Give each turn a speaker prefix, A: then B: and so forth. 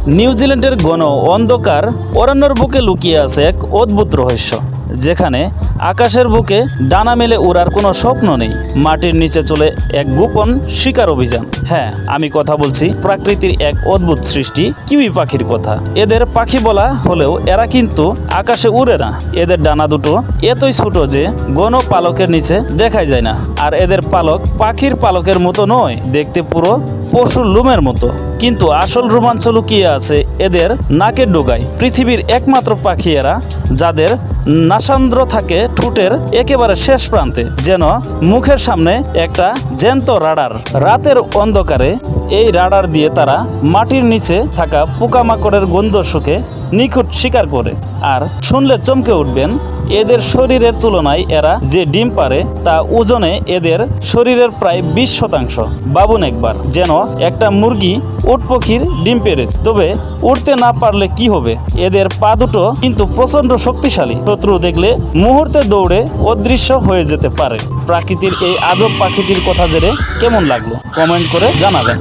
A: নিউজিল্যান্ডের ঘন অন্ধকার অরণ্যের বুকে লুকিয়ে আছে এক অদ্ভুত রহস্য, যেখানে আকাশের বুকে ডানা মেলে উড়ার কোনো স্বপ্ন নেই। মাটির নিচে চলে এক গোপন শিকার অভিযান। হ্যাঁ, আমি কথা বলছি প্রকৃতির এক অদ্ভুত সৃষ্টি কিউই পাখির কথা। এদের পাখি বলা হলেও এরা কিন্তু আকাশে উড়ে না। এদের ডানা দুটো এতই ছোট যে ঘন পালকের নিচে দেখাই যায় না। আর এদের পালক পাখির পালকের মতো নয়, দেখতে পুরো পশুর লোমের মতো। কিন্তু আসল রোমাঞ্চ লুকিয়ে আছে এদের নাকের ডোগায়। পৃথিবীর একমাত্র পাখি এরা, যাদের নাসান্দ্র থাকে ঠোঁটের একেবারে শেষ প্রান্তে, যেন মুখের সামনে একটা জ্যান্ত রাডার। রাতের অন্ধকারে এই রাডার দিয়ে তারা মাটির নিচে থাকা পোকামাকড়ের গন্ধ শুকে নিখুঁত শিকার করে। আর শুনলে চমকে উঠবেন, এদের শরীরের তুলনায় এরা যে ডিম পারে তা ওজনে এদের শরীরের প্রায় 20%। ভাবুন একবার, যেন একটা মুরগি উট পাখির ডিম পেড়েছে। তবে উঠতে না পারলে কি হবে? এদের পা দুটো কিন্তু প্রচন্ড শক্তিশালী। শত্রু দেখলে মুহূর্তে দৌড়ে অদৃশ্য হয়ে যেতে পারে। প্রকৃতির এই আজব পাখিটির কথা জেনে কেমন লাগলো কমেন্ট করে জানাবেন।